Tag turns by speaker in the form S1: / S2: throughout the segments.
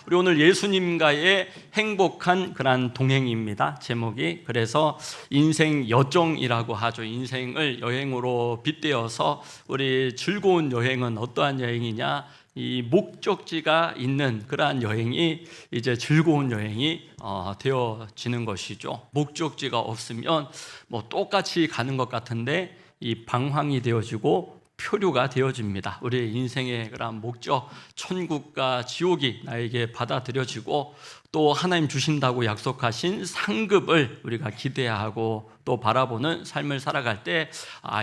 S1: 우리 오늘 예수님과의 행복한 그런 동행입니다. 제목이. 그래서 인생 여정이라고 하죠. 인생을 여행으로 빗대어서 우리 즐거운 여행은 어떠한 여행이냐? 이 목적지가 있는 그러한 여행이 이제 즐거운 여행이 되어지는 것이죠. 목적지가 없으면 뭐 똑같이 가는 것 같은데 이 방황이 되어지고 표류가 되어집니다. 우리의 인생의 그런 목적, 천국과 지옥이 나에게 받아들여지고 또 하나님 주신다고 약속하신 상급을 우리가 기대하고 또 바라보는 삶을 살아갈 때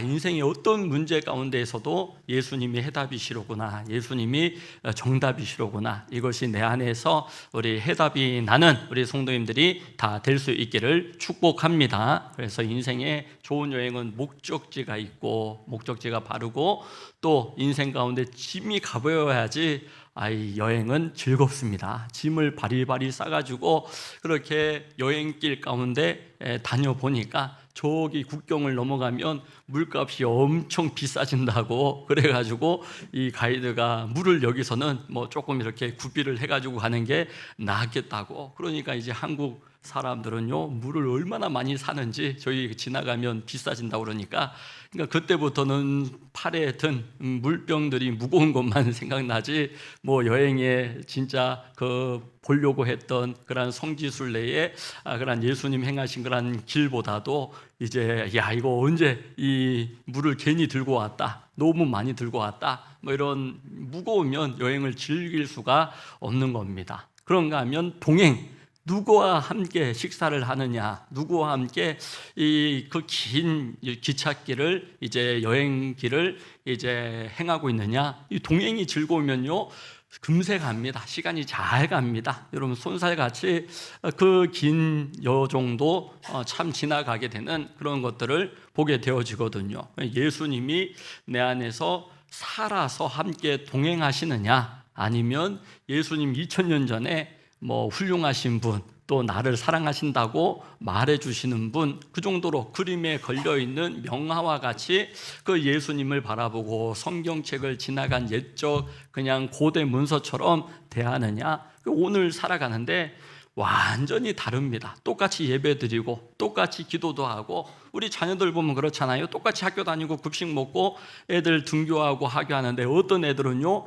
S1: 인생의 어떤 문제 가운데에서도 예수님이 해답이시로구나, 예수님이 정답이시로구나, 이것이 내 안에서 우리 해답이 나는 우리 성도님들이 다 될 수 있기를 축복합니다. 그래서 인생의 좋은 여행은 목적지가 있고 목적지가 바르고 또 인생 가운데 짐이 가벼워야지 이 여행은 즐겁습니다. 짐을 바리바리 싸가지고 그렇게 여행길 가운데 다녀보니까 저기 국경을 넘어가면 물값이 엄청 비싸진다고 그래가지고 이 가이드가 물을 여기서는 뭐 조금 이렇게 구비를 해가지고 가는 게 낫겠다고. 그러니까 이제 한국 사람들은요, 물을 얼마나 많이 사는지 저희 지나가면 비싸진다고 그러니까 그때부터는 팔에 든 물병들이 무거운 것만 생각나지 뭐 여행에 진짜 보려고 했던 그런 성지순례에 그런 예수님 행하신 그런 길보다도 이제 이거 언제 이 물을 괜히 들고 왔다, 너무 많이 들고 왔다, 뭐 이런 무거우면 여행을 즐길 수가 없는 겁니다. 그런가 하면 동행, 누구와 함께 식사를 하느냐, 누구와 함께 그 긴 기찻길을 이제 여행길을 이제 행하고 있느냐, 이 동행이 즐거우면요 금세 갑니다. 시간이 잘 갑니다. 여러분 손살같이 그 긴 여정도 참 지나가게 되는 그런 것들을 보게 되어지거든요. 예수님이 내 안에서 살아서 함께 동행하시느냐, 아니면 예수님 2000년 전에 뭐 훌륭하신 분, 또 나를 사랑하신다고 말해주시는 분, 그 정도로 그림에 걸려있는 명화와 같이 그 예수님을 바라보고 성경책을 지나간 옛적 그냥 고대 문서처럼 대하느냐, 오늘 살아가는데 완전히 다릅니다. 똑같이 예배드리고 똑같이 기도도 하고, 우리 자녀들 보면 그렇잖아요. 똑같이 학교 다니고 급식 먹고 애들 등교하고 하교하는데 어떤 애들은요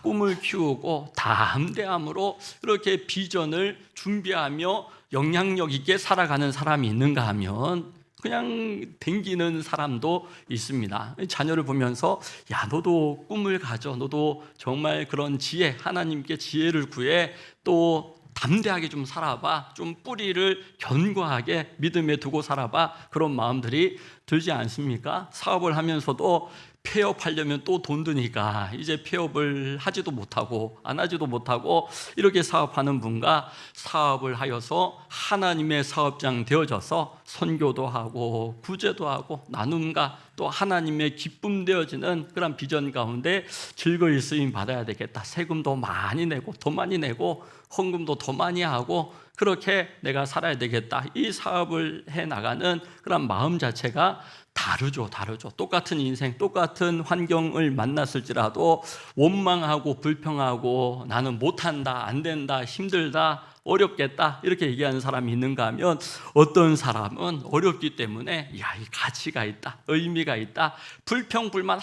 S1: 꿈을 키우고 담대함으로 이렇게 비전을 준비하며 영향력 있게 살아가는 사람이 있는가 하면 그냥 댕기는 사람도 있습니다. 자녀를 보면서 너도 꿈을 가져, 너도 정말 그런 지혜, 하나님께 지혜를 구해, 또 담대하게 좀 살아봐, 좀 뿌리를 견고하게 믿음에 두고 살아봐, 그런 마음들이 들지 않습니까? 사업을 하면서도 폐업하려면 또 돈 드니까 이제 폐업을 하지도 못하고 안 하지도 못하고 이렇게 사업하는 분과 사업을 하여서 하나님의 사업장 되어져서 선교도 하고 구제도 하고 나눔과 또 하나님의 기쁨 되어지는 그런 비전 가운데 즐거이 쓰임 받아야 되겠다, 세금도 많이 내고 더 많이 내고 헌금도 더 많이 하고 그렇게 내가 살아야 되겠다, 이 사업을 해나가는 그런 마음 자체가 다르죠. 똑같은 인생, 똑같은 환경을 만났을지라도 원망하고 불평하고 나는 못한다, 안 된다, 힘들다, 어렵겠다 이렇게 얘기하는 사람이 있는가 하면, 어떤 사람은 어렵기 때문에 이 가치가 있다, 의미가 있다, 불평불만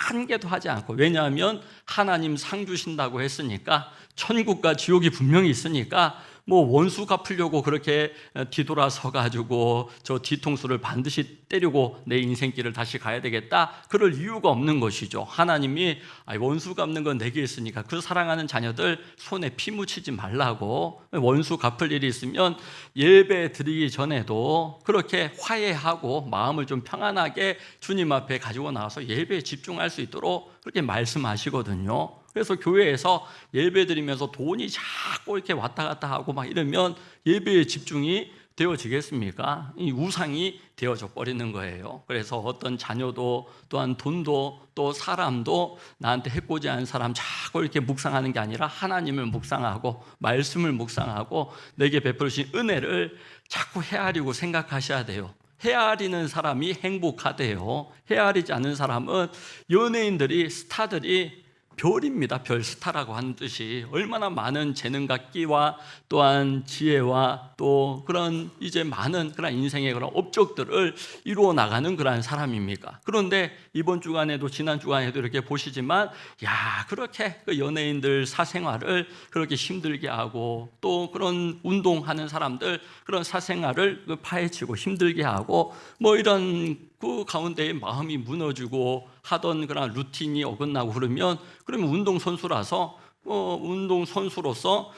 S1: 한 개도 하지 않고, 왜냐하면 하나님 상 주신다고 했으니까, 천국과 지옥이 분명히 있으니까 뭐 원수 갚으려고 그렇게 뒤돌아서 가지고 저 뒤통수를 반드시 때리고 내 인생길을 다시 가야 되겠다, 그럴 이유가 없는 것이죠. 하나님이 원수 갚는 건 내게 있으니까 그 사랑하는 자녀들 손에 피 묻히지 말라고, 원수 갚을 일이 있으면 예배 드리기 전에도 그렇게 화해하고 마음을 좀 평안하게 주님 앞에 가지고 나와서 예배에 집중할 수 있도록 그렇게 말씀하시거든요. 그래서 교회에서 예배 드리면서 돈이 자꾸 이렇게 왔다 갔다 하고 막 이러면 예배에 집중이 되어지겠습니까? 이 우상이 되어져 버리는 거예요. 그래서 어떤 자녀도 또한 돈도 또 사람도 나한테 해코지 않은 사람 자꾸 이렇게 묵상하는 게 아니라 하나님을 묵상하고 말씀을 묵상하고 내게 베풀으신 은혜를 자꾸 헤아리고 생각하셔야 돼요. 헤아리는 사람이 행복하대요. 헤아리지 않는 사람은 연예인들이, 스타들이 별입니다. 별, 스타라고 하는 뜻이 얼마나 많은 재능과 끼와 또한 지혜와 또 그런 이제 많은 그런 인생의 그런 업적들을 이루어 나가는 그러한 사람입니까? 그런데 이번 주간에도 지난 주간에도 이렇게 보시지만 야, 그렇게 그 연예인들 사생활을 그렇게 힘들게 하고 또 그런 운동하는 사람들 그런 사생활을 파헤치고 힘들게 하고 뭐 이런 그 가운데에 마음이 무너지고 하던 그런 루틴이 어긋나고 그러면 운동선수라서 운동선수로서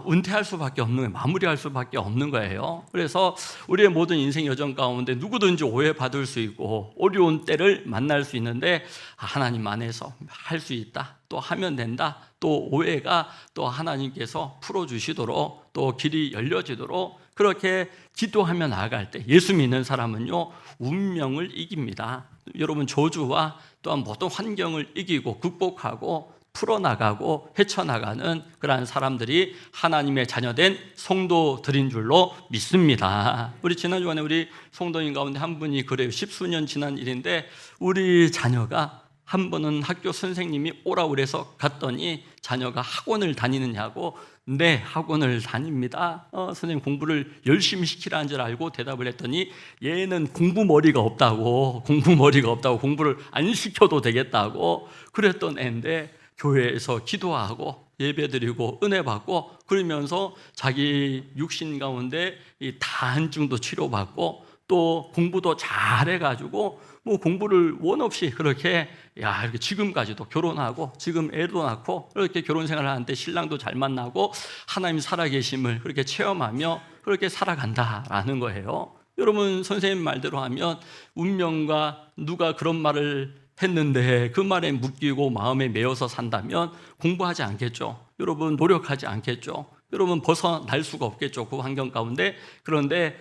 S1: 은퇴할 수밖에 없는 거예요. 마무리할 수밖에 없는 거예요. 그래서 우리의 모든 인생 여정 가운데 누구든지 오해받을 수 있고 어려운 때를 만날 수 있는데 하나님 안에서 할 수 있다, 또 하면 된다, 또 오해가 또 하나님께서 풀어주시도록 또 길이 열려지도록 그렇게 기도하며 나아갈 때 예수 믿는 사람은요 운명을 이깁니다. 여러분, 저주와 또한 모든 환경을 이기고 극복하고 풀어나가고 헤쳐나가는 그러한 사람들이 하나님의 자녀된 성도들인 줄로 믿습니다. 우리 지난주간에 우리 성도인 가운데 한 분이 그래요. 10수년 지난 일인데 우리 자녀가 한 번은 학교 선생님이 오라고 그래서 갔더니 자녀가 학원을 다니느냐고 네, 학원을 다닙니다. 선생님 공부를 열심히 시키라는 줄 알고 대답을 했더니 얘는 공부머리가 없다고 공부를 안 시켜도 되겠다고 그랬던 애인데 교회에서 기도하고 예배드리고 은혜 받고 그러면서 자기 육신 가운데 이 다한증도 치료받고 또 공부도 잘해가지고 공부를 원 없이 그렇게 이렇게 지금까지도 결혼하고 지금 애도 낳고 그렇게 결혼 생활을 하는데 신랑도 잘 만나고 하나님 살아계심을 그렇게 체험하며 그렇게 살아간다라는 거예요. 여러분, 선생님 말대로 하면 운명과 누가 그런 말을 했는데 그 말에 묶이고 마음에 매여서 산다면 공부하지 않겠죠. 여러분, 노력하지 않겠죠. 여러분, 벗어날 수가 없겠죠, 그 환경 가운데. 그런데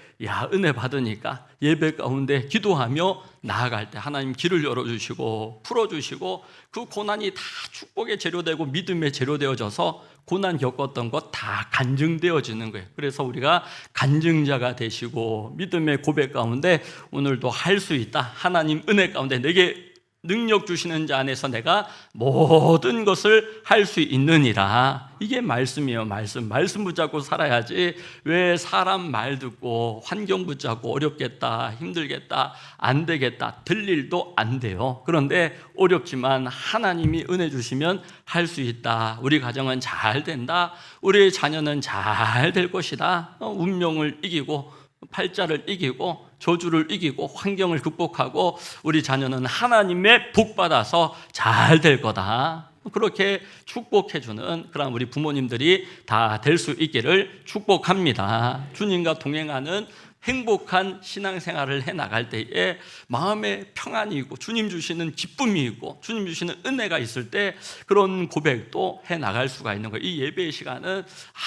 S1: 은혜 받으니까 예배 가운데 기도하며 나아갈 때 하나님 길을 열어주시고 풀어주시고 그 고난이 다 축복의 재료되고 믿음의 재료되어져서 고난 겪었던 것 다 간증되어지는 거예요. 그래서 우리가 간증자가 되시고 믿음의 고백 가운데 오늘도 할 수 있다, 하나님 은혜 가운데 내게 능력 주시는 자 안에서 내가 모든 것을 할 수 있느니라. 이게 말씀이에요. 말씀 붙잡고 살아야지 왜 사람 말 듣고 환경 붙잡고 어렵겠다, 힘들겠다, 안 되겠다, 들 일도 안 돼요. 그런데 어렵지만 하나님이 은혜 주시면 할 수 있다. 우리 가정은 잘 된다. 우리 자녀는 잘 될 것이다. 운명을 이기고 팔자를 이기고 저주를 이기고 환경을 극복하고 우리 자녀는 하나님의 복 받아서 잘 될 거다. 그렇게 축복해주는 그런 우리 부모님들이 다 될 수 있기를 축복합니다. 주님과 동행하는 행복한 신앙생활을 해나갈 때에 마음에 평안이 있고 주님 주시는 기쁨이 있고 주님 주시는 은혜가 있을 때 그런 고백도 해나갈 수가 있는 거예요. 이 예배의 시간은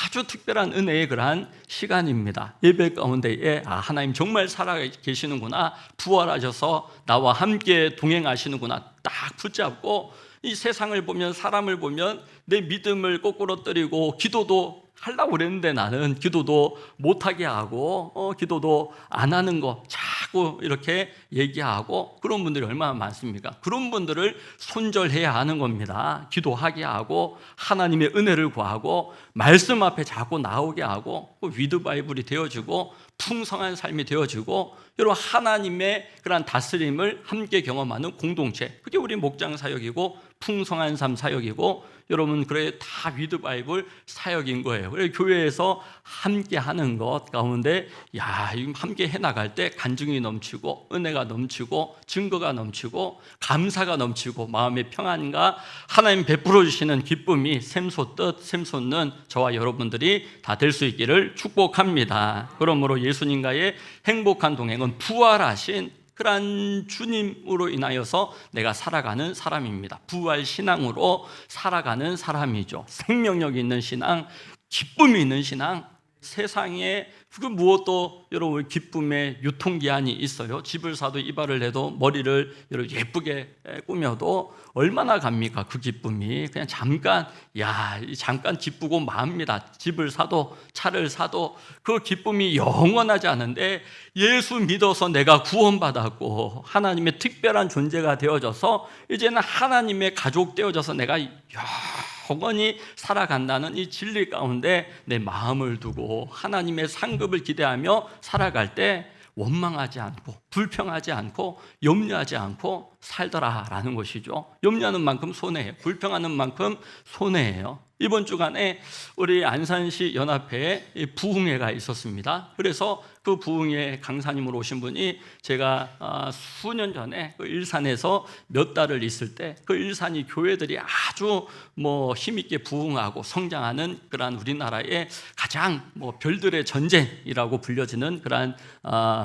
S1: 아주 특별한 은혜의 그러한 시간입니다. 예배 가운데에 하나님 정말 살아계시는구나, 부활하셔서 나와 함께 동행하시는구나 딱 붙잡고 이 세상을 보면, 사람을 보면 내 믿음을 거꾸러뜨리고 기도도 하려고 그랬는데 나는 기도도 못하게 하고 기도도 안 하는 거 자꾸 이렇게 얘기하고 그런 분들이 얼마나 많습니까? 그런 분들을 손절해야 하는 겁니다. 기도하게 하고 하나님의 은혜를 구하고 말씀 앞에 자꾸 나오게 하고 위드 바이블이 되어지고 풍성한 삶이 되어지고 여러분, 하나님의 그런 다스림을 함께 경험하는 공동체, 그게 우리 목장 사역이고 풍성한 삶 사역이고 여러분, 그래 다 위드 바이블 사역인 거예요. 그래서 교회에서 함께 하는 것 가운데 함께 해나갈 때 간증이 넘치고 은혜가 넘치고 증거가 넘치고 감사가 넘치고 마음의 평안과 하나님 베풀어 주시는 기쁨이 샘솟듯 샘솟는 저와 여러분들이 다 될 수 있기를 축복합니다. 그러므로 예수님과의 행복한 동행은 부활하신 그러한 주님으로 인하여서 내가 살아가는 사람입니다. 부활 신앙으로 살아가는 사람이죠. 생명력 있는 신앙, 기쁨이 있는 신앙, 세상에 그 무엇도 여러분 기쁨의 유통기한이 있어요. 집을 사도 이발을 해도 머리를 예쁘게 꾸며도 얼마나 갑니까? 그 기쁨이 그냥 잠깐, 잠깐 기쁘고 맙니다. 집을 사도 차를 사도 그 기쁨이 영원하지 않은데, 예수 믿어서 내가 구원받았고 하나님의 특별한 존재가 되어져서 이제는 하나님의 가족 되어져서 내가 영원히 살아간다는 이 진리 가운데 내 마음을 두고 하나님의 상급을 기대하며 살아갈 때 원망하지 않고 불평하지 않고 염려하지 않고 살더라라는 것이죠. 염려하는 만큼 손해예요. 불평하는 만큼 손해예요. 이번 주간에 우리 안산시 연합회에 부흥회가 있었습니다. 그래서 그 부흥회 강사님으로 오신 분이 제가 수년 전에 그 일산에서 몇 달을 있을 때 그 일산이 교회들이 아주 힘있게 부흥하고 성장하는 그러한 우리나라의 가장 별들의 전쟁이라고 불려지는 그러한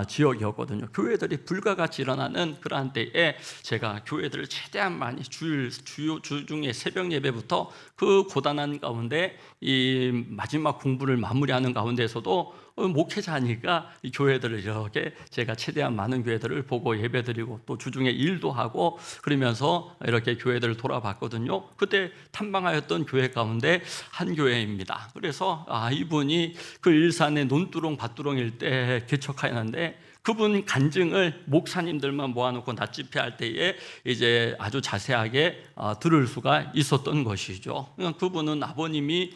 S1: 지역이었거든요. 교회들이 불과같이 일어나는 그러한 때에 제가 교회들을 최대한 많이 주중에 새벽 예배부터 그 고단한 가운데 이 마지막 공부를 마무리하는 가운데서도 목회자니까 이 교회들을 이렇게 제가 최대한 많은 교회들을 보고 예배드리고 또 주중에 일도 하고 그러면서 이렇게 교회들을 돌아봤거든요. 그때 탐방하였던 교회 가운데 한 교회입니다. 그래서 이분이 그 일산의 논두렁 밭두렁일 때 개척하였는데, 그분 간증을 목사님들만 모아놓고 낮집회할 때에 이제 아주 자세하게 들을 수가 있었던 것이죠. 그분은 아버님이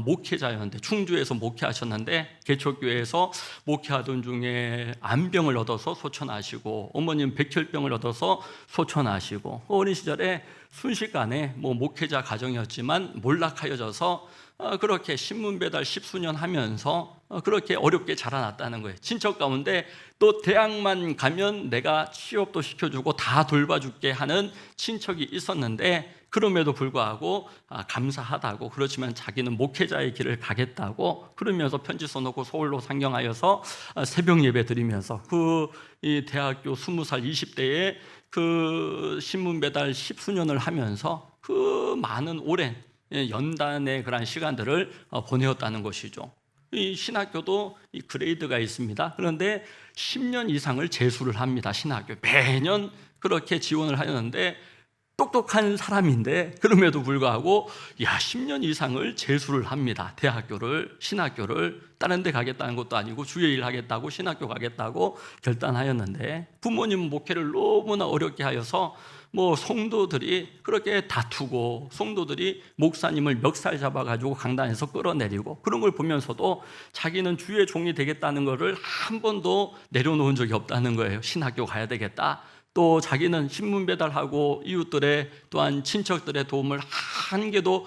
S1: 목회자였는데, 충주에서 목회하셨는데 개척교회에서 목회하던 중에 암병을 얻어서 소천하시고, 어머님 백혈병을 얻어서 소천하시고, 어린 시절에 순식간에 목회자 가정이었지만 몰락하여져서 그렇게 신문 배달 10수년 하면서 그렇게 어렵게 자라났다는 거예요. 친척 가운데 또 대학만 가면 내가 취업도 시켜주고 다 돌봐줄게 하는 친척이 있었는데, 그럼에도 불구하고 감사하다고, 그렇지만 자기는 목회자의 길을 가겠다고 그러면서 편지 써놓고 서울로 상경하여서 새벽 예배 드리면서 이 대학교 20살 20대에 그 신문 배달 10수년을 하면서 그 많은 오랜 연단의 그런 시간들을 보내었다는 것이죠. 이 신학교도 이 그레이드가 있습니다. 그런데 10년 이상을 재수를 합니다. 신학교 매년 그렇게 지원을 하였는데, 똑똑한 사람인데 그럼에도 불구하고 10년 이상을 재수를 합니다. 대학교를, 신학교를. 다른 데 가겠다는 것도 아니고 주일일 하겠다고 신학교 가겠다고 결단하였는데, 부모님 목회를 너무나 어렵게 하여서 성도들이 그렇게 다투고, 성도들이 목사님을 멱살 잡아가지고 강단에서 끌어내리고, 그런 걸 보면서도 자기는 주의 종이 되겠다는 것을 한 번도 내려놓은 적이 없다는 거예요. 신학교 가야 되겠다. 또 자기는 신문 배달하고 이웃들의 또한 친척들의 도움을 한 개도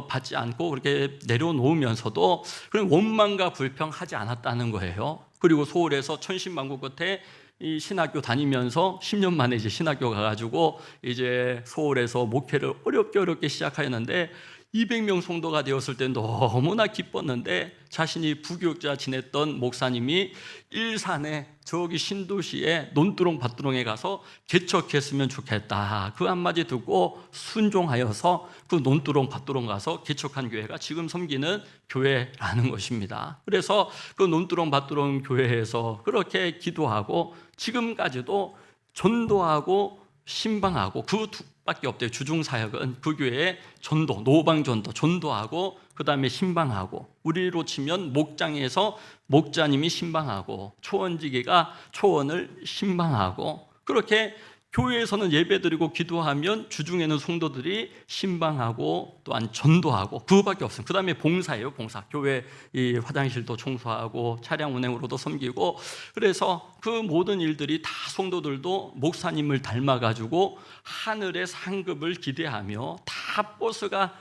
S1: 받지 않고 그렇게 내려놓으면서도 그런 원망과 불평하지 않았다는 거예요. 그리고 서울에서 천신만고 끝에 이 신학교 다니면서 10년 만에 이제 신학교 가가지고 이제 서울에서 목회를 어렵게 시작하였는데, 200명 성도가 되었을 때 너무나 기뻤는데, 자신이 부교육자 지냈던 목사님이 일산에 저기 신도시에 논두렁 밭두렁에 가서 개척했으면 좋겠다, 그 한마디 듣고 순종하여서 그 논두렁 밭두렁 가서 개척한 교회가 지금 섬기는 교회라는 것입니다. 그래서 그 논두렁 밭두렁 교회에서 그렇게 기도하고 지금까지도 전도하고 신방하고 그 두 밖에 없대요. 주중사역은 그 교회에 전도, 노방전도, 전도하고 그 다음에 신방하고, 우리로 치면 목장에서 목자님이 신방하고, 초원지기가 초원을 신방하고, 그렇게 교회에서는 예배드리고 기도하면 주중에는 성도들이 신방하고 또한 전도하고, 그거밖에 없습니다. 그 다음에 봉사예요. 봉사. 교회 이 화장실도 청소하고 차량 운행으로도 섬기고, 그래서 그 모든 일들이 다 성도들도 목사님을 닮아가지고 하늘의 상급을 기대하며 다 버스가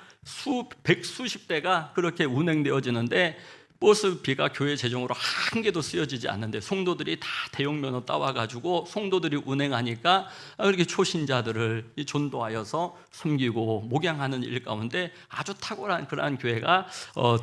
S1: 백수십 대가 그렇게 운행되어지는데, 버스비가 교회 재정으로 한 개도 쓰여지지 않는데 성도들이 다 대형면허 따와가지고 성도들이 운행하니까 그렇게 초신자들을 전도하여서 섬기고 목양하는 일 가운데 아주 탁월한 그러한 교회가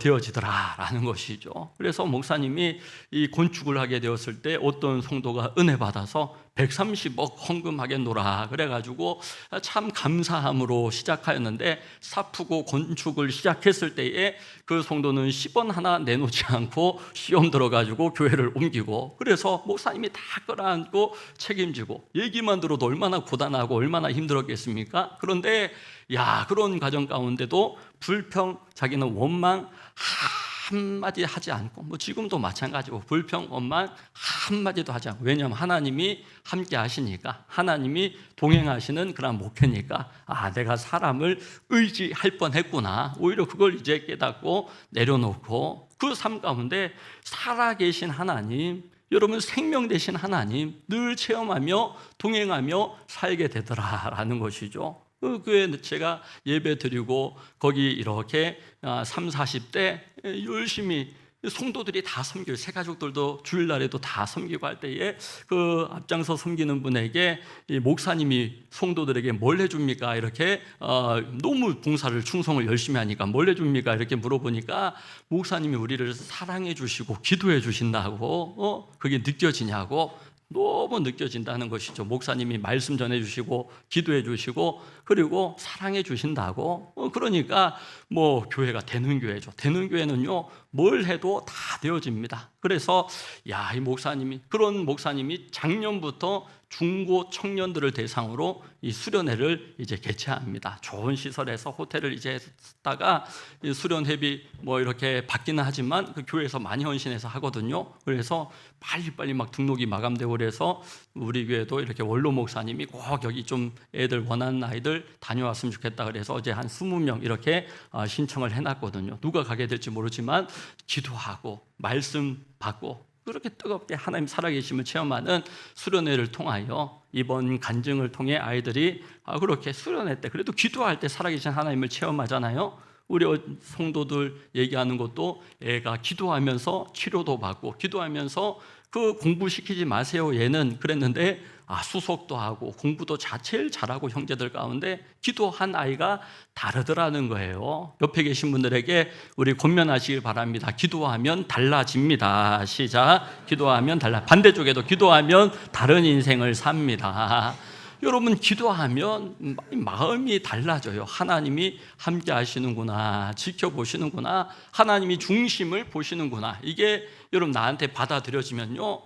S1: 되어지더라라는 것이죠. 그래서 목사님이 이 건축을 하게 되었을 때 어떤 성도가 은혜 받아서 130억 헌금하겠노라 그래가지고 참 감사함으로 시작하였는데, 사프고 건축을 시작했을 때에 그 성도는 10원 하나 내놓지 놓지 않고 시험 들어가지고 교회를 옮기고, 그래서 목사님이 다 끌어안고 책임지고, 얘기만 들어도 얼마나 고단하고 얼마나 힘들었겠습니까? 그런데 그런 과정 가운데도 불평, 자기는 원망 한마디 하지 않고, 지금도 마찬가지고 불평, 원망 한마디도 하지 않고, 왜냐하면 하나님이 함께 하시니까, 하나님이 동행하시는 그런 목표니까, 내가 사람을 의지할 뻔했구나, 오히려 그걸 이제 깨닫고 내려놓고, 그 삶 가운데 살아계신 하나님, 여러분 생명 되신 하나님 늘 체험하며 동행하며 살게 되더라라는 것이죠. 그에 제가 예배 드리고 거기 이렇게 30, 40대 열심히 성도들이 다 섬겨요. 새 가족들도 주일날에도 다 섬기고 할 때에 그 앞장서 섬기는 분에게 목사님이 성도들에게 뭘 해줍니까? 이렇게 너무 봉사를 충성을 열심히 하니까 뭘 해줍니까? 이렇게 물어보니까 목사님이 우리를 사랑해 주시고 기도해 주신다고 그게 느껴지냐고, 너무 느껴진다는 것이죠. 목사님이 말씀 전해주시고 기도해 주시고 그리고 사랑해 주신다고. 그러니까 교회가 되는 교회죠. 되는 교회는요, 뭘 해도 다 되어집니다. 그래서 이 목사님이, 그런 목사님이 작년부터 중고 청년들을 대상으로 이 수련회를 이제 개최합니다. 좋은 시설에서 호텔을 이제 했다가 수련회비 이렇게 받기는 하지만 그 교회에서 많이 헌신해서 하거든요. 그래서 빨리 막 등록이 마감되고, 그래서 우리 교회도 이렇게 원로 목사님이 꼭 여기 좀 애들 원하는 아이들 다녀왔으면 좋겠다 그래서 어제 한 20명 이렇게 신청을 해놨거든요. 누가 가게 될지 모르지만 기도하고 말씀 받고 그렇게 뜨겁게 하나님 살아계심을 체험하는 수련회를 통하여 이번 간증을 통해 아이들이 그렇게 수련회 때 그래도 기도할 때 살아계신 하나님을 체험하잖아요. 우리 성도들 얘기하는 것도 애가 기도하면서 치료도 받고, 기도하면서 그 공부시키지 마세요 얘는 그랬는데 수석도 하고 공부도 제일 잘하고 형제들 가운데 기도한 아이가 다르더라는 거예요. 옆에 계신 분들에게 우리 권면하시길 바랍니다. 기도하면 달라집니다. 시작. 기도하면 반대쪽에도 기도하면 다른 인생을 삽니다. 여러분, 기도하면 마음이 달라져요. 하나님이 함께 하시는구나, 지켜보시는구나, 하나님이 중심을 보시는구나. 이게 여러분 나한테 받아들여지면요,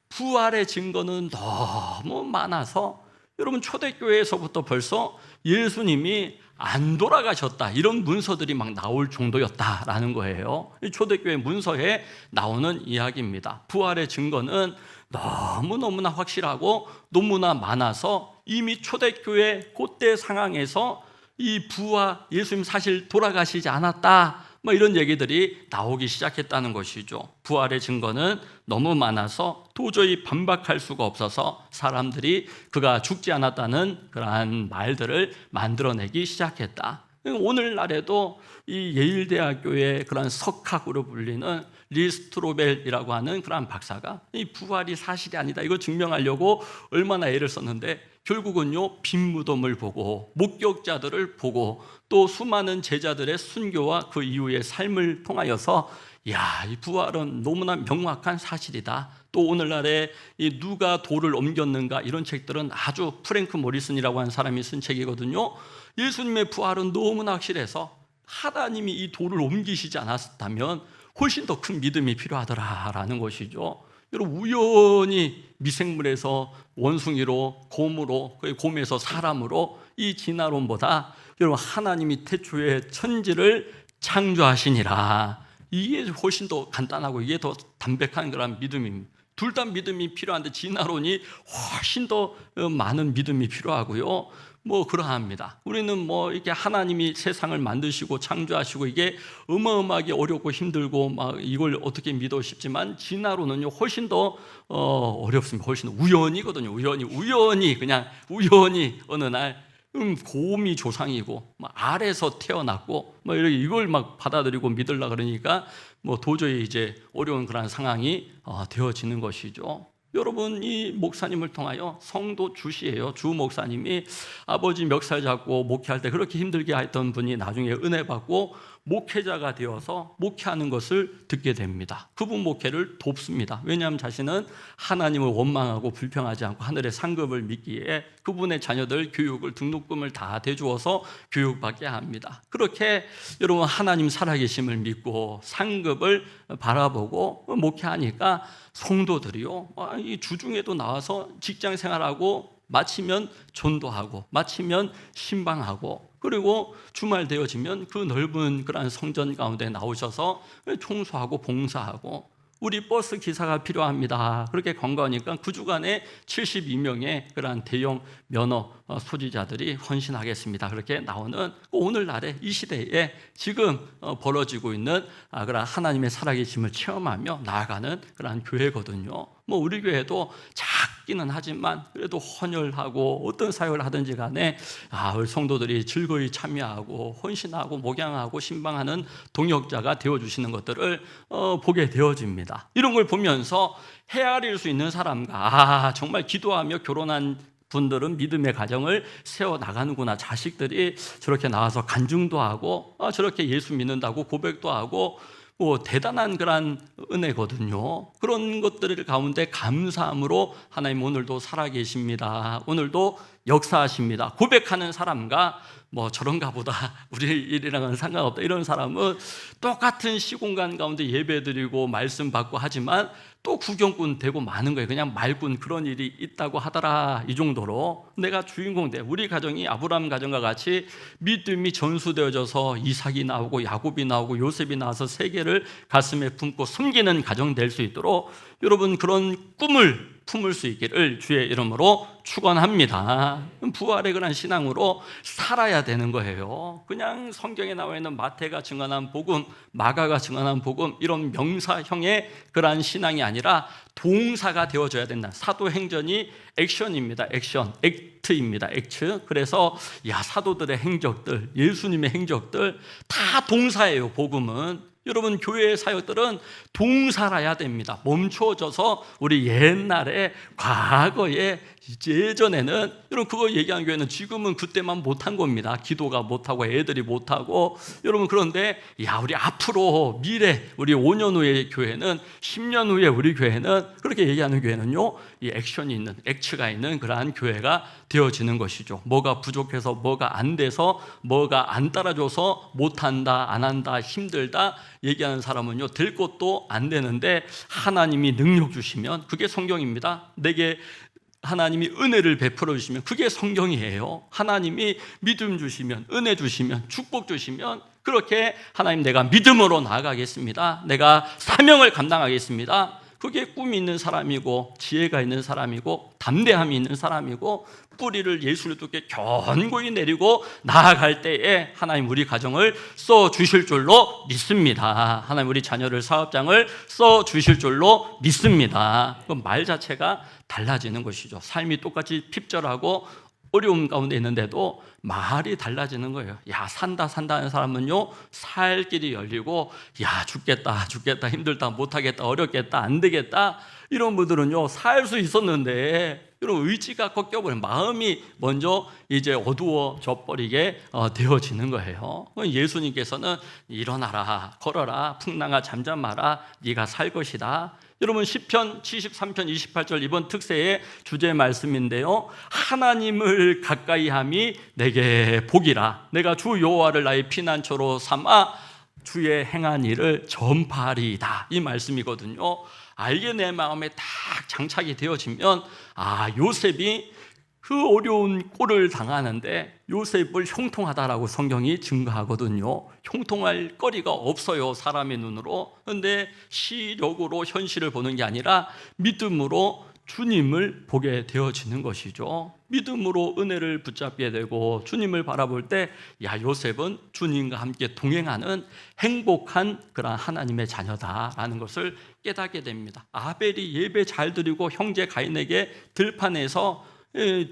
S1: 부활의 증거는 너무 많아서, 여러분 초대교회에서부터 벌써 예수님이 안 돌아가셨다 이런 문서들이 막 나올 정도였다라는 거예요. 초대교회 문서에 나오는 이야기입니다. 부활의 증거는 너무너무나 확실하고 너무나 많아서 이미 초대교회 그때 상황에서 이 부활, 예수님 사실 돌아가시지 않았다 이런 얘기들이 나오기 시작했다는 것이죠. 부활의 증거는 너무 많아서 도저히 반박할 수가 없어서 사람들이 그가 죽지 않았다는 그러한 말들을 만들어내기 시작했다. 오늘날에도 이 예일대학교의 그런 석학으로 불리는 리스트로벨이라고 하는 그런 박사가 이 부활이 사실이 아니다 이거 증명하려고 얼마나 애를 썼는데, 결국은요 빈 무덤을 보고 목격자들을 보고 또 수많은 제자들의 순교와 그 이후의 삶을 통하여서 이 부활은 너무나 명확한 사실이다. 또 오늘날에 이 누가 돌을 옮겼는가 이런 책들은 아주 프랭크 모리슨이라고 하는 사람이 쓴 책이거든요. 예수님의 부활은 너무나 확실해서 하나님이 이 돌을 옮기시지 않았다면 훨씬 더 큰 믿음이 필요하더라라는 것이죠. 여러분, 우연히 미생물에서 원숭이로, 곰으로, 곰에서 사람으로 이 진화론보다 여러분 하나님이 태초에 천지를 창조하시니라, 이게 훨씬 더 간단하고 이게 더 담백한 그런 믿음입니다. 둘 다 믿음이 필요한데 진화론이 훨씬 더 많은 믿음이 필요하고요. 그러합니다. 우리는 이렇게 하나님이 세상을 만드시고 창조하시고 이게 어마어마하게 어렵고 힘들고 이걸 어떻게 믿어 싶지만, 진화론은요 훨씬 더 어렵습니다. 훨씬 더 우연이거든요. 우연히 그냥 우연히 어느 날 곰이 조상이고 알에서 태어났고 이걸 받아들이고 믿으려 그러니까 도저히 이제 어려운 그런 상황이 되어지는 것이죠. 여러분, 이 목사님을 통하여 성도 주시예요. 주 목사님이 아버지 멱살 잡고 목회할 때 그렇게 힘들게 했던 분이 나중에 은혜 받고 목회자가 되어서 목회하는 것을 듣게 됩니다. 그분 목회를 돕습니다. 왜냐하면 자신은 하나님을 원망하고 불평하지 않고 하늘의 상급을 믿기에 그분의 자녀들 교육을 등록금을 다 대주어서 교육받게 합니다. 그렇게 여러분 하나님 살아계심을 믿고 상급을 바라보고 목회하니까 성도들이요, 이 주중에도 나와서 직장 생활하고 마치면 전도하고 마치면 신방하고 그리고 주말 되어지면 그 넓은 그런 성전 가운데 나오셔서 청소하고 봉사하고 우리 버스 기사가 필요합니다. 그렇게 권고하니까 그 주간에 72명의 그러한 대형 면허 소지자들이 헌신하겠습니다. 그렇게 나오는 오늘날의 이 시대에 지금 벌어지고 있는 그런 하나님의 살아계심을 체험하며 나아가는 그러한 교회거든요. 뭐 우리 교회도 작기는 하지만 그래도 헌혈하고 어떤 사역을 하든지 간에 우리 성도들이 즐거이 참여하고 헌신하고 목양하고 신방하는 동역자가 되어주시는 것들을 보게 되어집니다. 이런 걸 보면서 헤아릴 수 있는 사람과 정말 기도하며 결혼한 분들은 믿음의 가정을 세워나가는구나. 자식들이 저렇게 나와서 간증도 하고 저렇게 예수 믿는다고 고백도 하고 대단한 그런 은혜거든요. 그런 것들 가운데 감사함으로 하나님 오늘도 살아계십니다. 오늘도 역사하십니다. 고백하는 사람과 저런가 보다 우리 일이랑은 상관없다 이런 사람은 똑같은 시공간 가운데 예배드리고 말씀 받고 하지만 또 구경꾼 되고 마는 거예요. 그냥 말꾼 그런 일이 있다고 하더라. 이 정도로 내가 주인공 돼. 우리 가정이 아브라함 가정과 같이 믿음이 전수되어져서 이삭이 나오고 야곱이 나오고 요셉이 나와서 세계를 가슴에 품고 숨기는 가정 될 수 있도록 여러분 그런 꿈을 품을 수 있기를 주의 이름으로 축원합니다. 부활의 그런 신앙으로 살아야 되는 거예요. 그냥 성경에 나와 있는 마태가 증언한 복음, 마가가 증언한 복음 이런 명사형의 그러한 신앙이 아니라 동사가 되어져야 된다. 사도행전이 액션입니다. 액션, 액트입니다. 액트. 그래서 사도들의 행적들, 예수님의 행적들 다 동사예요. 복음은. 여러분 교회의 사역들은 동사라야 됩니다. 멈춰져서 우리 옛날에 과거에 예전에는 여러분 그거 얘기하는 교회는 지금은 그때만 못한 겁니다. 기도가 못하고 애들이 못하고 여러분 그런데 우리 앞으로 미래 우리 5년 후의 교회는 10년 후에 우리 교회는 그렇게 얘기하는 교회는요 이 액션이 있는 액츠가 있는 그러한 교회가 되어지는 것이죠. 뭐가 부족해서 뭐가 안 돼서 뭐가 안 따라줘서 못한다 안 한다 힘들다 얘기하는 사람은요 될 것도 안 되는데 하나님이 능력 주시면 그게 성경입니다. 내게 하나님이 은혜를 베풀어 주시면 그게 성경이에요. 하나님이 믿음 주시면 은혜 주시면 축복 주시면 그렇게 하나님 내가 믿음으로 나아가겠습니다. 내가 사명을 감당하겠습니다. 그게 꿈이 있는 사람이고 지혜가 있는 사람이고 담대함이 있는 사람이고 뿌리를 예수를 뚫게 견고히 내리고 나아갈 때에 하나님 우리 가정을 써주실 줄로 믿습니다. 하나님 우리 자녀를 사업장을 써주실 줄로 믿습니다. 그 말 자체가 달라지는 것이죠. 삶이 똑같이 핍절하고 어려움 가운데 있는데도 말이 달라지는 거예요. 산다 하는 사람은요 살 길이 열리고 죽겠다 힘들다 못하겠다 어렵겠다 안 되겠다 이런 분들은요 살 수 있었는데 이런 의지가 꺾여버린 마음이 먼저 이제 어두워져 버리게 되어지는 거예요. 예수님께서는 일어나라 걸어라 풍랑아 잠잠하라 네가 살 것이다. 여러분 시편 73편 28절 이번 특세의 주제 말씀인데요. 하나님을 가까이함이 내게 복이라. 내가 주 여호와를 나의 피난처로 삼아 주의 행한 일을 전파하리이다. 이 말씀이거든요. 이게 내 마음에 딱 장착이 되어지면 요셉이 그 어려운 꼴을 당하는데 요셉을 형통하다라고 성경이 증거하거든요. 형통할 거리가 없어요 사람의 눈으로. 그런데 시력으로 현실을 보는 게 아니라 믿음으로 주님을 보게 되어지는 것이죠. 믿음으로 은혜를 붙잡게 되고 주님을 바라볼 때 요셉은 주님과 함께 동행하는 행복한 그런 하나님의 자녀다라는 것을 깨닫게 됩니다. 아벨이 예배 잘 드리고 형제 가인에게 들판에서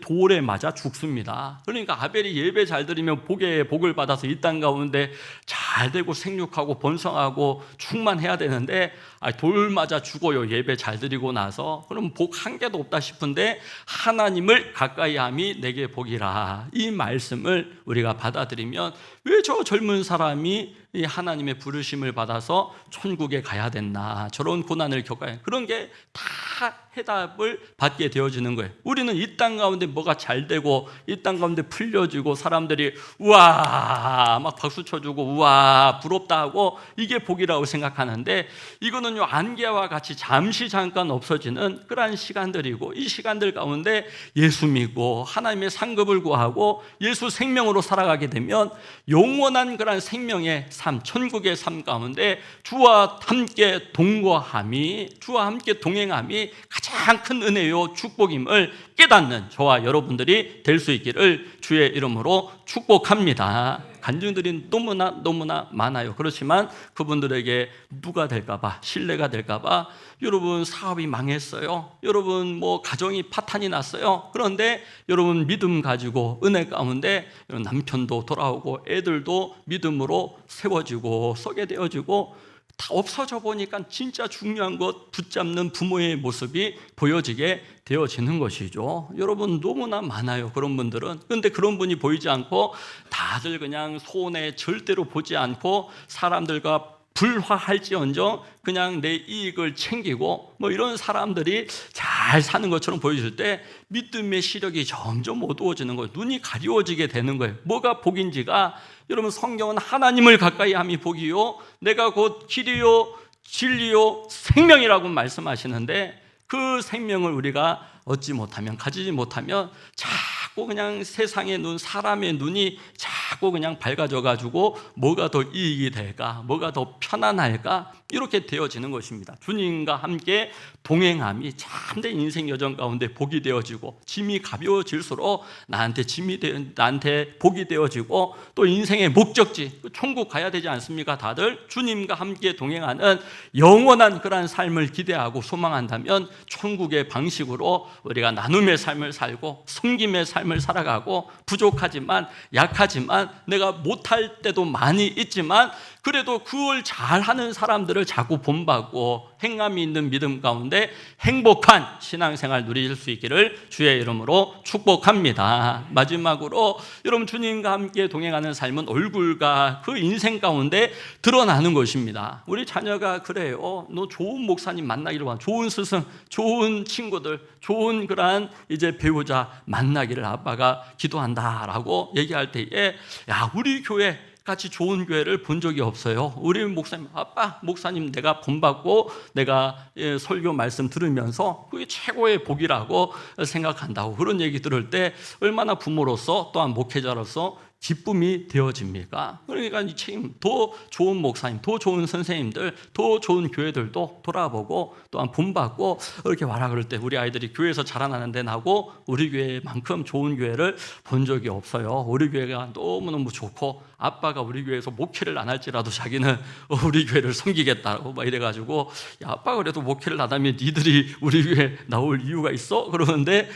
S1: 돌에 맞아 죽습니다. 그러니까 아벨이 예배 잘 드리면 복을 받아서 이 땅 가운데 잘 잘 되고 생육하고 번성하고 충만해야 되는데 돌 맞아 죽어요. 예배 잘 드리고 나서. 그럼 복 한 개도 없다 싶은데 하나님을 가까이 함이 내게 복이라. 이 말씀을 우리가 받아들이면 왜 저 젊은 사람이 이 하나님의 부르심을 받아서 천국에 가야 됐나, 저런 고난을 겪어야, 그런 게 다 해답을 받게 되어지는 거예요. 우리는 이 땅 가운데 뭐가 잘 되고 이 땅 가운데 풀려지고 사람들이 우와 막 박수 쳐주고 우와 부럽다 하고 이게 복이라고 생각하는데, 이거는요 안개와 같이 잠깐 없어지는 그러한 시간들이고, 이 시간들 가운데 예수 믿고 하나님의 상급을 구하고 예수 생명으로 살아가게 되면 영원한 그러한 생명의 삶, 천국의 삶 가운데 주와 함께 동거함이, 주와 함께 동행함이 가장 큰 은혜요 축복임을 깨닫는 저와 여러분들이 될 수 있기를 주의 이름으로 축복합니다. 간증들이 너무나 많아요. 그렇지만 그분들에게 누가 될까봐, 신뢰가 될까봐, 여러분 사업이 망했어요, 여러분 뭐 가정이 파탄이 났어요. 그런데 여러분 믿음 가지고 은혜 가운데 남편도 돌아오고 애들도 믿음으로 세워지고 서게 되어지고, 다 없어져 보니까 진짜 중요한 것 붙잡는 부모의 모습이 보여지게 되어지는 것이죠. 여러분 너무나 많아요, 그런 분들은. 그런데 그런 분이 보이지 않고 다들 그냥 손해 절대로 보지 않고 사람들과 불화할지언정 그냥 내 이익을 챙기고 뭐 이런 사람들이 잘 사는 것처럼 보여질 때 믿음의 시력이 점점 어두워지는 거예요. 눈이 가려워지게 되는 거예요. 뭐가 복인지가, 여러분 성경은 하나님을 가까이 함이 복이요 내가 곧 길이요 진리요 생명이라고 말씀하시는데, 그 생명을 우리가 얻지 못하면, 가지지 못하면 자꾸 그냥 세상의 눈, 사람의 눈이 자꾸 그냥 밝아져 가지고 뭐가 더 이익이 될까, 뭐가 더 편안할까, 이렇게 되어지는 것입니다. 주님과 함께 동행함이 참된 인생 여정 가운데 복이 되어지고, 짐이 가벼워질수록 나한테 복이 되어지고, 또 인생의 목적지 천국 가야 되지 않습니까? 다들 주님과 함께 동행하는 영원한 그러한 삶을 기대하고 소망한다면 천국의 방식으로 우리가 나눔의 삶을 살고 섬김의 삶을 살아가고, 부족하지만 약하지만 내가 못할 때도 많이 있지만 그래도 그걸 잘하는 사람들을 자꾸 본받고 행함이 있는 믿음 가운데 행복한 신앙생활 누릴 수 있기를 주의 이름으로 축복합니다. 마지막으로 여러분 주님과 함께 동행하는 삶은 얼굴과 그 인생 가운데 드러나는 것입니다. 우리 자녀가 그래요. 너 좋은 목사님 만나기를 원한다, 좋은 스승, 좋은 친구들, 좋은 그러한 이제 배우자 만나기를 아빠가 기도한다라고 얘기할 때에, 야 우리 교회 같이 좋은 교회를 본 적이 없어요. 우리 목사님, 아빠 목사님 내가 본받고 내가 설교 말씀 들으면서 그게 최고의 복이라고 생각한다고, 그런 얘기 들을 때 얼마나 부모로서 또한 목회자로서 기쁨이 되어집니까? 그러니까 이 책임, 더 좋은 목사님, 더 좋은 선생님들, 더 좋은 교회들도 돌아보고 또한 본받고 이렇게 와라 그럴 때, 우리 아이들이 교회에서 자라나는데 나고 우리 교회만큼 좋은 교회를 본 적이 없어요. 우리 교회가 너무너무 좋고 아빠가 우리 교회에서 목회를 안 할지라도 자기는 우리 교회를 섬기겠다고 막 이래가지고, 야 아빠가 그래도 목회를 안 하면 니들이 우리 교회 나올 이유가 있어? 그러는데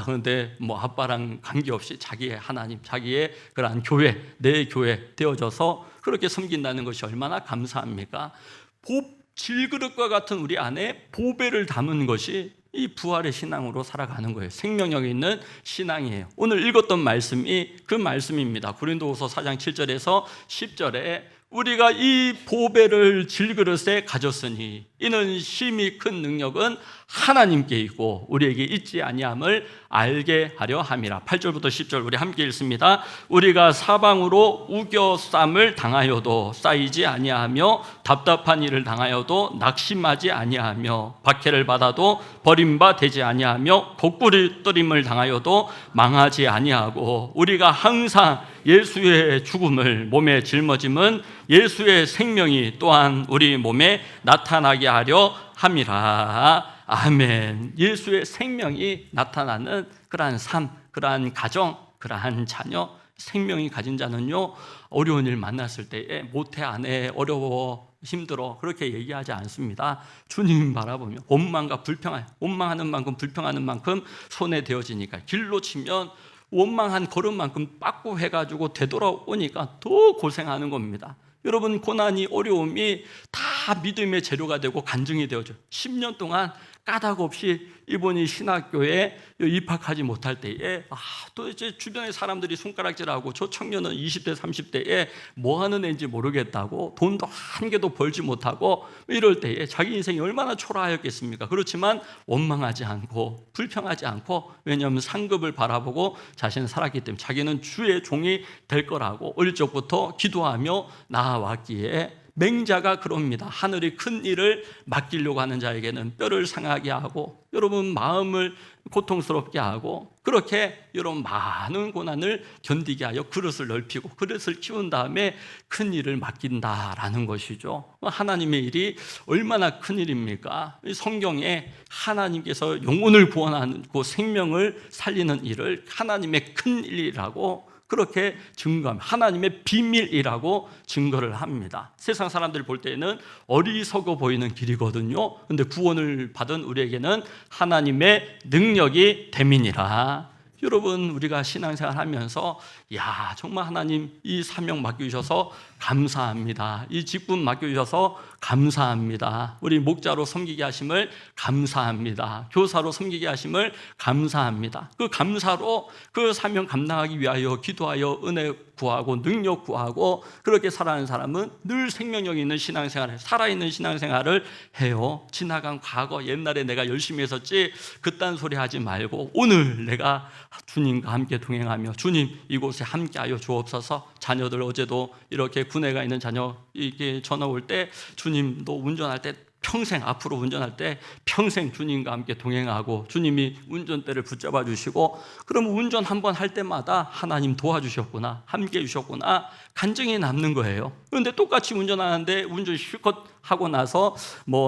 S1: 그런데 뭐 아빠랑 관계없이 자기의 하나님, 자기의 그러한 교회, 내 교회 되어져서 그렇게 섬긴다는 것이 얼마나 감사합니까? 질그릇과 같은 우리 안에 보배를 담은 것이 이 부활의 신앙으로 살아가는 거예요. 생명력이 있는 신앙이에요. 오늘 읽었던 말씀이 그 말씀입니다. 고린도후서 4장 7절에서 10절에 우리가 이 보배를 질그릇에 가졌으니 이는 심히 큰 능력은 하나님께 있고 우리에게 있지 아니함을 알게 하려 함이라. 8절부터 10절 우리 함께 읽습니다. 우리가 사방으로 우겨쌈을 당하여도 쌓이지 아니하며 답답한 일을 당하여도 낙심하지 아니하며 박해를 받아도 버림바 되지 아니하며 거꾸리떠림을 당하여도 망하지 아니하고 우리가 항상 예수의 죽음을 몸에 짊어짐은 예수의 생명이 또한 우리 몸에 나타나게 하려 함이라. 아멘. 예수의 생명이 나타나는 그러한 삶, 그러한 가정, 그러한 자녀, 생명이 가진 자는요 어려운 일 만났을 때에 못해 안 해, 어려워, 힘들어 그렇게 얘기하지 않습니다. 주님 바라보며 원망하는 만큼 불평하는 만큼 손해되어지니까, 길로 치면 원망한 걸음만큼 빠꾸 해가지고 되돌아오니까 더 고생하는 겁니다. 여러분, 고난이 어려움이 다 믿음의 재료가 되고 간증이 되어져. 10년 동안 까닭 없이 이분이 신학교에 입학하지 못할 때에 도대체 주변의 사람들이 손가락질하고 저 청년은 20대 30대에 뭐 하는 애인지 모르겠다고, 돈도 한 개도 벌지 못하고 이럴 때에 자기 인생이 얼마나 초라하였겠습니까? 그렇지만 원망하지 않고 불평하지 않고, 왜냐하면 상급을 바라보고 자신은 살았기 때문에 자기는 주의 종이 될 거라고 어릴 적부터 기도하며 나아왔기에, 맹자가 그럽니다. 하늘이 큰 일을 맡기려고 하는 자에게는 뼈를 상하게 하고, 여러분 마음을 고통스럽게 하고, 그렇게 여러분 많은 고난을 견디게 하여 그릇을 넓히고 그릇을 키운 다음에 큰 일을 맡긴다라는 것이죠. 하나님의 일이 얼마나 큰 일입니까? 성경에 하나님께서 영혼을 구원하고 생명을 살리는 일을 하나님의 큰 일이라고 그렇게 증거합니다. 하나님의 비밀이라고 증거를 합니다. 세상 사람들 볼 때는 어리석어 보이는 길이거든요. 그런데 구원을 받은 우리에게는 하나님의 능력이 됨이니라. 여러분, 우리가 신앙생활 하면서 정말 하나님 이 사명 맡겨주셔서 감사합니다. 이 직분 맡겨주셔서 감사합니다. 우리 목자로 섬기게 하심을 감사합니다. 교사로 섬기게 하심을 감사합니다. 그 감사로 그 사명 감당하기 위하여 기도하여 은혜 구하고 능력 구하고 그렇게 살아가는 사람은 늘 생명력 있는 신앙생활을, 살아있는 신앙생활을 해요. 지나간 과거, 옛날에 내가 열심히 했었지 그딴 소리 하지 말고 오늘 내가 주님과 함께 동행하며 주님 이곳에 함께하여 주옵소서. 자녀들, 어제도 이렇게 군에가 있는 자녀 이게 전화 올 때 주님도 운전할 때 평생, 앞으로 운전할 때 평생 주님과 함께 동행하고 주님이 운전대를 붙잡아 주시고, 그러면 운전 한번 할 때마다 하나님 도와주셨구나, 함께 해주셨구나 간증이 남는 거예요. 그런데 똑같이 운전하는데 운전 실컷 하고 나서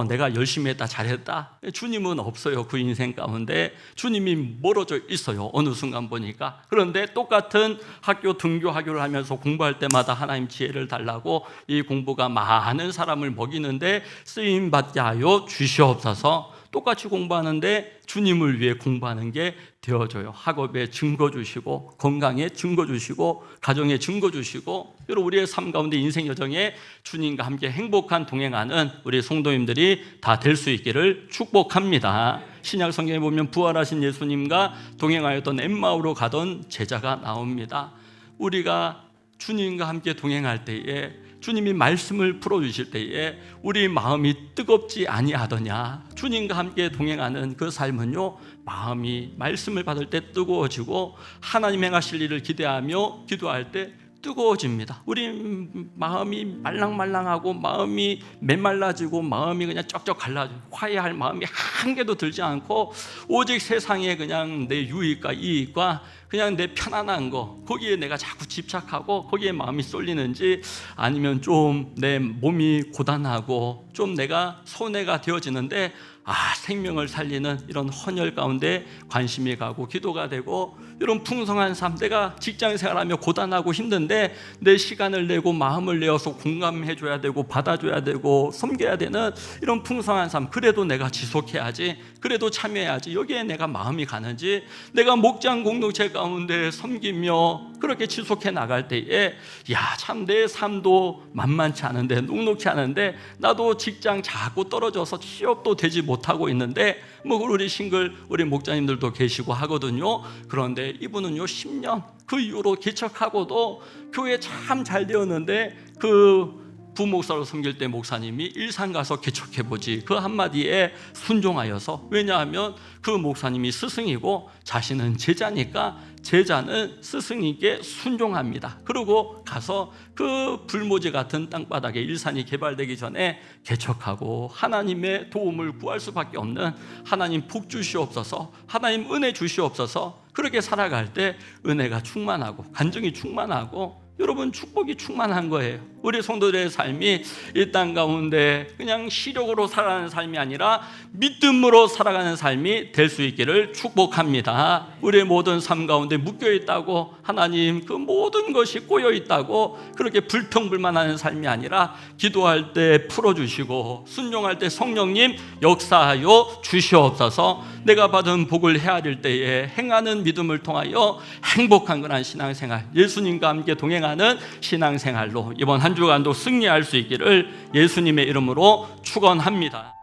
S1: 내가 열심히 했다, 잘했다, 주님은 없어요. 그 인생 가운데 주님이 멀어져 있어요. 어느 순간 보니까. 그런데 똑같은 학교 등교학교를 하면서 공부할 때마다 하나님 지혜를 달라고 이 공부가 많은 사람을 먹이는데 쓰임 받게 하여 주시옵소서. 똑같이 공부하는데 주님을 위해 공부하는 게 되어져요. 학업에 증거 주시고, 건강에 증거 주시고, 가정에 증거 주시고, 여러분 우리의 삶 가운데 인생 여정에 주님과 함께 행복한 동행하는 우리 성도님들이 다 될 수 있기를 축복합니다. 신약 성경에 보면 부활하신 예수님과 동행하였던 엠마오로 가던 제자가 나옵니다. 우리가 주님과 함께 동행할 때에, 주님이 말씀을 풀어주실 때에 우리 마음이 뜨겁지 아니하더냐. 주님과 함께 동행하는 그 삶은요, 마음이 말씀을 받을 때 뜨거워지고 하나님 행하실 일을 기대하며 기도할 때 뜨거워집니다. 우리 마음이 말랑말랑하고 마음이 메말라지고 마음이 그냥 쩍쩍 갈라지고 화해할 마음이 한 개도 들지 않고 오직 세상에 그냥 내 유익과 이익과 그냥 내 편안한 거, 거기에 내가 자꾸 집착하고 거기에 마음이 쏠리는지, 아니면 좀 내 몸이 고단하고 좀 내가 손해가 되어지는데 생명을 살리는 이런 헌혈 가운데 관심이 가고 기도가 되고, 이런 풍성한 삶, 내가 직장 생활하며 고단하고 힘든데 내 시간을 내고 마음을 내어서 공감해 줘야 되고 받아줘야 되고 섬겨야 되는 이런 풍성한 삶, 그래도 내가 지속해야지, 그래도 참여해야지, 여기에 내가 마음이 가는지, 내가 목장 공동체 가운데 섬기며 그렇게 지속해 나갈 때에 참 내 삶도 만만치 않은데, 눅눅치 않은데, 나도 직장 자꾸 떨어져서 취업도 되지 못하고 있는데, 우리 싱글 우리 목자님들도 계시고 하거든요. 그런데 이분은요 10년 그 이후로 개척하고도 교회 참 잘 되었는데, 그 부목사로 섬길 때 목사님이 일산 가서 개척해보지, 그 한마디에 순종하여서, 왜냐하면 그 목사님이 스승이고 자신은 제자니까 제자는 스승에게 순종합니다. 그리고 가서 그 불모지 같은 땅바닥에 일산이 개발되기 전에 개척하고 하나님의 도움을 구할 수밖에 없는, 하나님 복 주시옵소서, 하나님 은혜 주시옵소서, 그렇게 살아갈 때 은혜가 충만하고 간증이 충만하고 여러분 축복이 충만한 거예요. 우리 성도들의 삶이 이 땅 가운데 그냥 시력으로 살아가는 삶이 아니라 믿음으로 살아가는 삶이 될 수 있기를 축복합니다. 우리의 모든 삶 가운데 묶여 있다고, 하나님 그 모든 것이 꼬여 있다고 그렇게 불평불만하는 삶이 아니라 기도할 때 풀어주시고 순종할 때 성령님 역사하여 주시옵소서. 내가 받은 복을 헤아릴 때에 행하는 믿음을 통하여 행복한 그런 신앙생활, 예수님과 함께 동행하는 행하는 신앙생활로 이번 한 주간도 승리할 수 있기를 예수님의 이름으로 축원합니다.